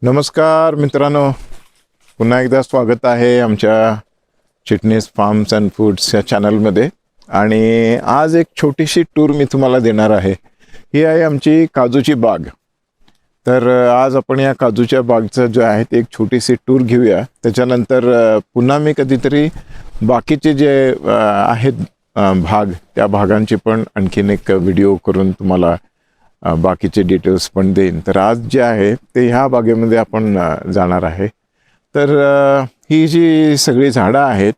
नमस्कार मित्रांनो, पुन्हा एकदा स्वागत आहे आमच्या चिटणीस फार्म्स अँड फूड्स या चॅनलमध्ये. आणि आज एक छोटीशी टूर मी तुम्हाला देणार आहे. ही आहे आमची काजूची बाग. तर आज आपण या काजूच्या बागचं जो आहे ते एक छोटीशी टूर घेऊया. त्याच्यानंतर पुन्हा मी कधीतरी बाकीचे जे आहेत भाग, त्या भागांची पण आणखीन एक व्हिडिओ करून तुम्हाला बाकीचे डिटेल्स पण देईन. तर आज जे आहे ते ह्या बागेमध्ये आपण जाणार आहे. तर ही जी सगळी झाडं आहेत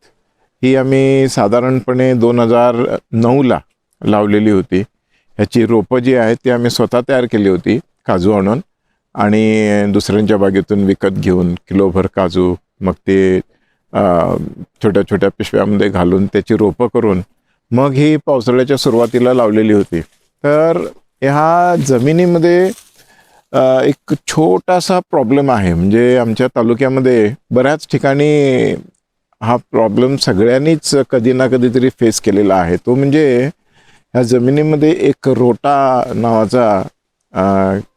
ही आम्ही साधारणपणे 2009ला लावलेली होती. ह्याची रोपं जी आहेत ती आम्ही स्वतः तयार केली होती काजू आणून, आणि दुसऱ्यांच्या बागेतून विकत घेऊन किलोभर काजू मग ते छोट्या छोट्या पिशव्यामध्ये घालून त्याची रोपं करून मग ही पावसाळ्याच्या सुरुवातीला लावलेली होती. तर ह्या जमिनीमध्ये एक छोटासा प्रॉब्लेम आहे. म्हणजे आमच्या तालुक्यामध्ये बऱ्याच ठिकाणी हा प्रॉब्लेम सगळ्यांनीच कधी ना कधीतरी फेस केलेला आहे. तो म्हणजे ह्या जमिनीमध्ये एक रोटा नावाचा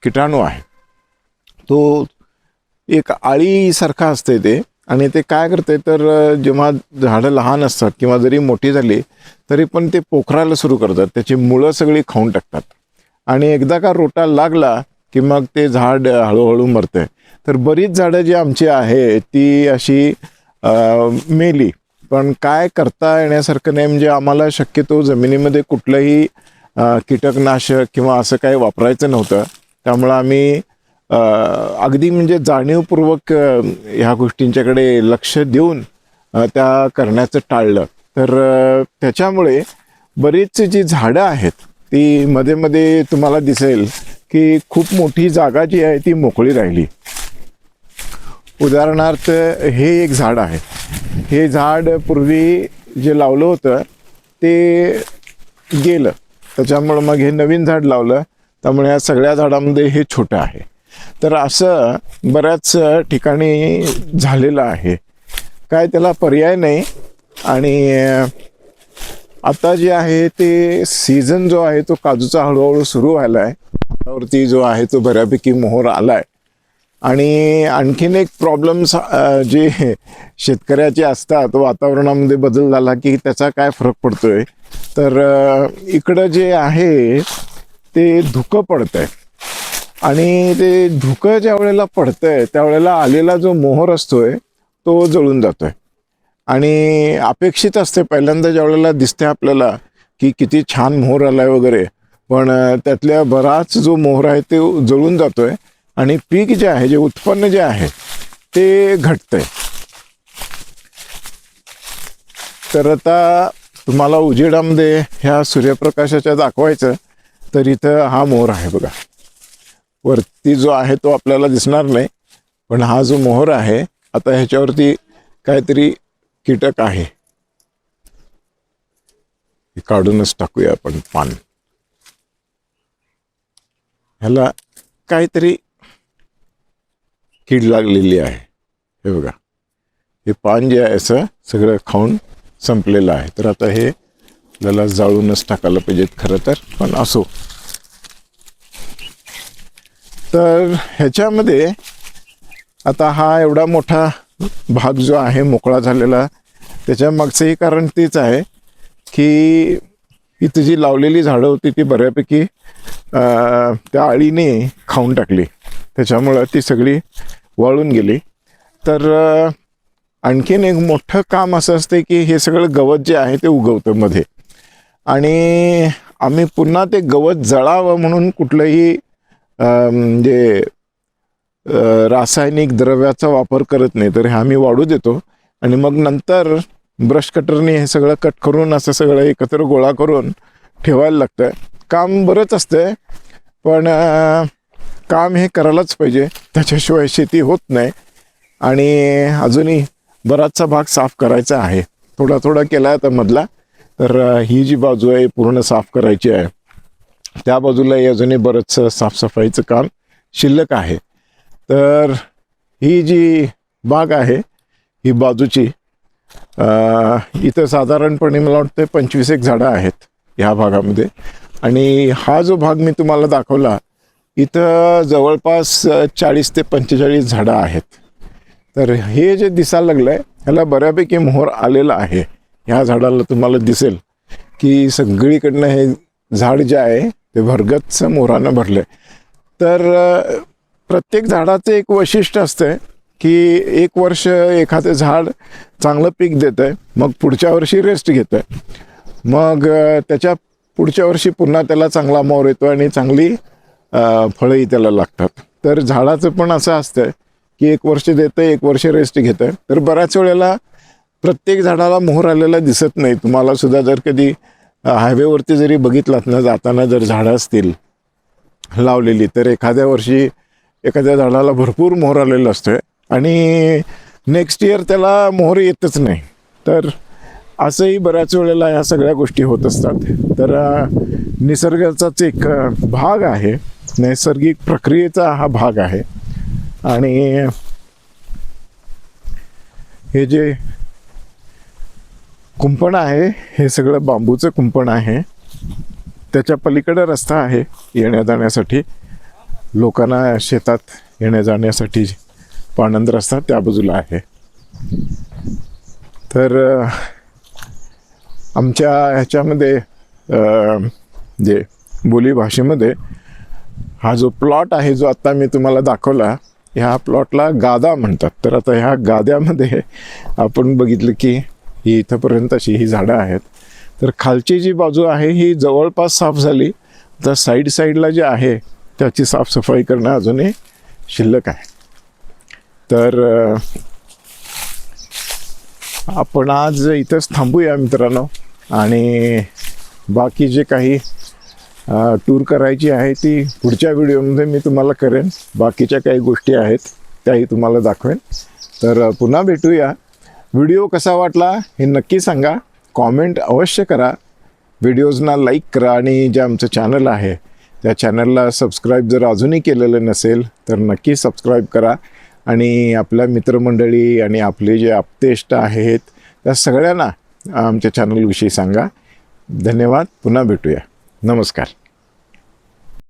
किटाणू आहे. तो एक आळीसारखा असते ते, आणि ते काय करते तर जेव्हा झाडं लहान असतात किंवा जरी मोठी झाली तरी पण ते पोखरायला सुरू करतात. त्याची मुळं सगळी खाऊन टाकतात, आणि एकदा का रोटा लागला की मग ते झाड हळूहळू मरते. तर बरीच झाडं जी आमची आहे ती अशी मेली. पण काय करता येण्यासारखं नाही. म्हणजे आम्हाला शक्यतो जमिनीमध्ये कुठलंही कीटकनाशक किंवा असं काही वापरायचं नव्हतं. त्यामुळं आम्ही अगदी म्हणजे जाणीवपूर्वक ह्या गोष्टींच्याकडे लक्ष देऊन त्या करण्याचं टाळलं. तर त्याच्यामुळे बरीच जी झाडं आहेत ती मध्ये मध्ये तुम्हाला दिसेल की खूप मोठी जागा जी आहे ती मोकळी राहिली. उदाहरणार्थ हे एक झाड आहे. हे झाड पूर्वी जे लावलं होतं ते गेलं, त्याच्यामुळं मग हे नवीन झाड लावलं. त्यामुळे या सगळ्या झाडांमध्ये हे छोटं आहे. तर असं बऱ्याच ठिकाणी झालेलं आहे. काय त्याला पर्याय नाही. आणि आता जे आहे ते सीझन जो आहे तो काजूचा हळूहळू सुरू व्हायला आहे. त्यावरती जो आहे तो बऱ्यापैकी मोहर आला आहे. आणि आणखीन एक प्रॉब्लेम्स जे शेतकऱ्याचे असतात, वातावरणामध्ये बदल झाला की त्याचा काय फरक पडतोय. तर इकडं जे आहे ते धुकं पडतंय, आणि ते धुकं ज्या वेळेला पडतंय त्यावेळेला आलेला जो मोहर असतोय तो जळून जातोय. आणि अपेक्षित असते पहिल्यांदा ज्या वेळेला दिसते आपल्याला की किती छान मोहर आलाय वगैरे, पण त्यातल्या बराच जो मोहर आहे ते जळून जातोय, आणि पीक जे आहे, जे उत्पन्न जे आहे ते घटतंय. तर आता तुम्हाला उजेडामध्ये ह्या सूर्यप्रकाशाच्या दाखवायचं तर इथं हा मोहर आहे बघा. वरती जो आहे तो आपल्याला दिसणार नाही, पण हा जो मोहर आहे आता ह्याच्यावरती काहीतरी कीटक आहे. काढूनच टाकूया आपण पान. ह्याला काहीतरी कीड लागलेली आहे. हे बघा, हे पान जे आहे असं सगळं खाऊन संपलेलं आहे. तर आता हे आपल्याला जाळूनच टाकायला पाहिजेत खरं तर, पण असो. तर ह्याच्यामध्ये आता हा एवढा मोठा भाग जो आहे मोकळा झालेला, त्याच्या मागचंही कारण तेच आहे की इथं जी लावलेली झाडं होती ती बऱ्यापैकी त्या आळीने खाऊन टाकली. त्याच्यामुळं ती सगळी वाळून गेली. तर आणखीन एक मोठं काम असं असते की हे सगळं गवत जे आहे ते उगवतं मध्ये, आणि आम्ही पुन्हा ते गवत जळावं म्हणून कुठलंही म्हणजे रासायनिक द्रव्याचा वापर करत नाही. तर हे आम्ही वाढू देतो, आणि मग नंतर ब्रश कटरने हे सगळं कट करून असं सगळं एकत्र गोळा करून ठेवायला लागतं. काम बरंच असतं, पण काम हे करायलाच पाहिजे, त्याच्याशिवाय शेती होत नाही. आणि अजूनही बराचसा भाग साफ करायचा आहे. थोडा थोडा केला आता मधला. तर ही जी बाजू आहे पूर्ण साफ करायची आहे. त्या बाजूलाही अजूनही बरंचसं साफसफाईचं काम शिल्लक आहे. तर ही जी बाग आहे ही बाजूची, इथं साधारणपणे मला वाटतं 25 एक झाडं आहेत ह्या भागामध्ये. आणि हा जो भाग मी तुम्हाला दाखवला इथं जवळपास 40 ते 45 झाडं आहेत. तर हे जे दिसायला लागलं आहे ह्याला बऱ्यापैकी मोहर आलेला आहे. ह्या झाडाला तुम्हाला दिसेल की सगळीकडनं हे झाड जे आहे ते भरगच्च मोहरानं भरलं आहे. तर प्रत्येक झाडाचं एक वैशिष्ट्य असतं की एक वर्ष एखादं झाड चांगलं पीक देतं आहे, मग पुढच्या वर्षी रेस्ट घेतं आहे, मग त्याच्या पुढच्या वर्षी पुन्हा त्याला चांगला मोहर येतो आणि चांगली फळंही त्याला लागतात. तर झाडाचं पण असं असतं की एक वर्ष देतं, एक वर्ष रेस्ट घेतं. तर बऱ्याच वेळेला प्रत्येक झाडाला मोहर आलेला दिसत नाही. तुम्हाला सुद्धा जर कधी हायवेवरती जरी बघितलात ना, जाताना जर झाडं असतील लावलेली, तर एखाद्या वर्षी एखाद्या झाडाला भरपूर मोहर आलेलं असतं आणि नेक्स्ट इयर त्याला मोहर येतच नाही. तर असंही बऱ्याच वेळेला ह्या सगळ्या गोष्टी होत असतात. तर निसर्गाचाच एक भाग आहे, नैसर्गिक प्रक्रियेचा हा भाग आहे. आणि हे जे कुंपण आहे हे सगळं बांबूचं कुंपण आहे. त्याच्या पलीकडे रस्ता आहे येण्या जाण्यासाठी, लोकांना शेतात येण्या जाण्यासाठी पाणंद रस्ता त्या बाजूला आहे. तर आमच्या ह्याच्यामध्ये जे बोलीभाषेमध्ये हा जो प्लॉट आहे जो आत्ता मी तुम्हाला दाखवला, ह्या प्लॉटला गादा म्हणतात. तर आता ह्या गाद्यामध्ये आपण बघितलं की ही इथंपर्यंत अशी ही झाडं आहेत. तर खालची जी बाजू आहे ही जवळपास साफ झाली, तर साईडला जे आहे त्याची साफसफाई करणं अजूनही शिल्लक आहे. तर आपण आज इथंच थांबूया मित्रांनो, आणि बाकी जे काही टूर करायची आहे ती पुढच्या व्हिडिओमध्ये मी तुम्हाला करेन. बाकीच्या काही गोष्टी आहेत त्याही तुम्हाला दाखवेन. तर पुन्हा भेटूया. व्हिडिओ कसा वाटला हे नक्की सांगा, कॉमेंट अवश्य करा, व्हिडिओजना लाईक करा, आणि जे आमचं चॅनल आहे त्या चॅनलला सबस्क्राईब जर अजूनही केलेलं नसेल तर नक्की सबस्क्राईब करा. आणि आपल्या मित्रमंडळी आणि आपले जे आप्तेष्ट आहेत त्या सगळ्यांना आमच्या चॅनलविषयी सांगा. धन्यवाद. पुन्हा भेटूया. नमस्कार.